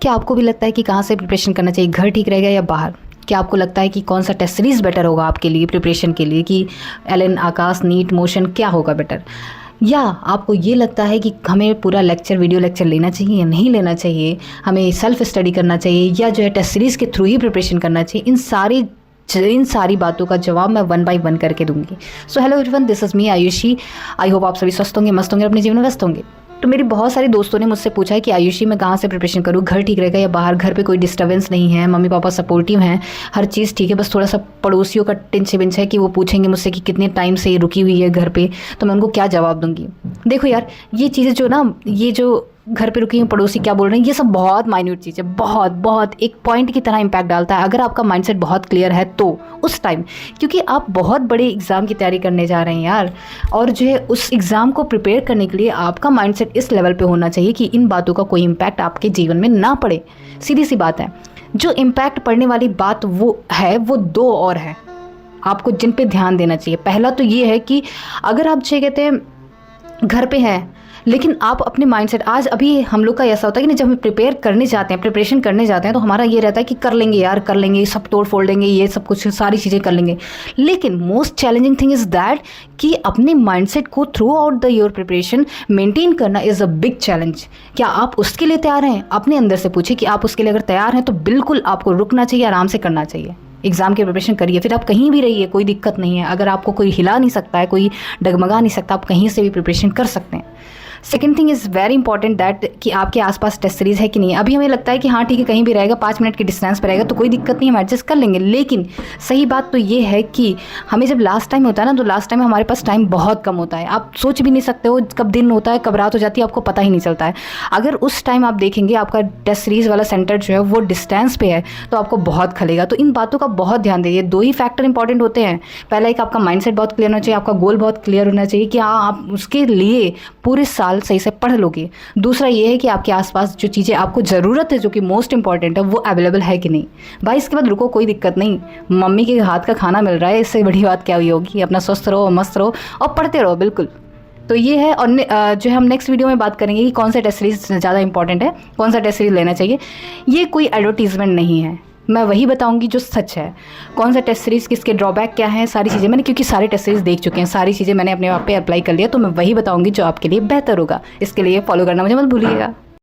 क्या आपको भी लगता है कि कहाँ से प्रिपरेशन करना चाहिए, घर ठीक रहेगा या बाहर? क्या आपको लगता है कि कौन सा टेस्ट सीरीज़ बेटर होगा आपके लिए प्रिपरेशन के लिए, कि एलन, आकाश, नीट, मोशन, क्या होगा बेटर? या आपको ये लगता है कि हमें पूरा लेक्चर, वीडियो लेक्चर लेना चाहिए या नहीं लेना चाहिए, हमें सेल्फ स्टडी करना चाहिए या जो है टेस्ट सीरीज़ के थ्रू ही प्रिपरेशन करना चाहिए? इन सारी बातों का जवाब मैं वन बाय वन करके दूंगी। So hello everyone, this is me Ayushi. I hope आप सभी स्वस्थ होंगे, मस्त होंगे, अपने जीवन में व्यस्त होंगे। तो मेरी बहुत सारे दोस्तों ने मुझसे पूछा है कि आयुषी मैं कहाँ से प्रिपरेशन करूँ, घर ठीक रहेगा या बाहर? घर पे कोई डिस्टर्बेंस नहीं है, मम्मी पापा सपोर्टिव हैं, हर चीज़ ठीक है, बस थोड़ा सा पड़ोसियों का टिंच बिंच है कि वो पूछेंगे मुझसे कि कितने टाइम से ये रुकी हुई है घर पे, तो मैं उनको क्या जवाब दूंगी? देखो यार, ये चीज़ें जो ना, ये जो घर पे रुकी हुई पड़ोसी क्या बोल रहे हैं, ये सब बहुत माइन्यूट चीज़ है, बहुत बहुत एक पॉइंट की तरह इम्पैक्ट डालता है अगर आपका माइंडसेट बहुत क्लियर है तो उस टाइम, क्योंकि आप बहुत बड़े एग्ज़ाम की तैयारी करने जा रहे हैं यार, और जो है उस एग्ज़ाम को प्रिपेयर करने के लिए आपका माइंडसेट इस लेवल पे होना चाहिए कि इन बातों का कोई इम्पैक्ट आपके जीवन में ना पड़े। सीधी सी बात है, जो इम्पैक्ट पड़ने वाली बात वो है, वो दो और है आपको जिन पे ध्यान देना चाहिए। पहला तो ये है कि अगर आप जो कहते हैं घर पे हैं लेकिन आप अपने माइंडसेट, आज अभी हम लोग का ऐसा होता है कि नहीं, जब हम प्रिपेयर करने जाते हैं, प्रिपरेशन करने जाते हैं, तो हमारा ये रहता है कि कर लेंगे यार, कर लेंगे, सब तोड़ फोड़ लेंगे, ये सब कुछ सारी चीज़ें कर लेंगे। लेकिन most challenging thing is that कि अपने माइंडसेट को through out the your preparation maintain करना इज़ अ बिग चैलेंज। क्या आप उसके लिए तैयार हैं? अपने अंदर से पूछिए कि आप उसके लिए अगर तैयार हैं तो बिल्कुल आपको रुकना चाहिए, आराम से करना चाहिए। एग्ज़ाम की प्रिपरेशन करिए, फिर आप कहीं भी रहिए, कोई दिक्कत नहीं है। अगर आपको कोई हिला नहीं सकता है, कोई डगमगा नहीं सकता, आप कहीं से भी प्रिपरेशन कर सकते हैं। Second thing is very important that कि आपके आसपास टेस्ट सीरीज़ है कि नहीं। अभी हमें लगता है कि हाँ ठीक है, कहीं भी रहेगा, 5 मिनट के डिस्टेंस पर रहेगा तो कोई दिक्कत नहीं, हम एडजस्ट कर लेंगे। लेकिन सही बात तो ये है कि हमें जब लास्ट टाइम होता है ना, तो लास्ट टाइम हमारे पास टाइम बहुत कम होता है। आप सोच भी नहीं सकते हो कब दिन होता है, कब रात हो जाती है, आपको पता ही नहीं चलता है। अगर उस टाइम आप देखेंगे आपका टेस्ट सीरीज़ वाला सेंटर जो है वो डिस्टेंस पे है तो आपको बहुत खलेगा। तो इन बातों का बहुत ध्यान दीजिए। 2 ही फैक्टर इंपॉर्टेंट होते हैं। पहला एक, आपका माइंडसेट बहुत क्लियर होना चाहिए, आपका गोल बहुत क्लियर होना चाहिए कि हाँ आप उसके लिए पूरे साल सही से पढ़ लोगे। दूसरा ये है कि आपके आसपास जो चीज़ें आपको ज़रूरत है, जो कि मोस्ट इंपॉर्टेंट है, वो अवेलेबल है कि नहीं। भाई इसके बाद रुको, कोई दिक्कत नहीं, मम्मी के हाथ का खाना मिल रहा है, इससे बड़ी बात क्या हुई होगी। अपना स्वस्थ रहो, मस्त रहो और पढ़ते रहो, बिल्कुल। तो ये है। और जो है हम नेक्स्ट वीडियो में बात करेंगे कि कौन सा टेस्ट सीरीज ज़्यादा इंपॉर्टेंट है, कौन सा टेस्ट सीरीज लेना चाहिए। ये कोई एडवर्टीजमेंट नहीं है, मैं वही बताऊंगी जो सच है। कौन सा टेस्ट सीरीज़, किसके ड्रॉबैक क्या है, सारी चीज़ें मैंने, क्योंकि सारे टेस्ट सीरीज़ देख चुके हैं, सारी चीज़ें मैंने अपने आप पे अप्लाई कर लिया, तो मैं वही बताऊंगी जो आपके लिए बेहतर होगा। इसके लिए फॉलो करना मुझे मत भूलिएगा।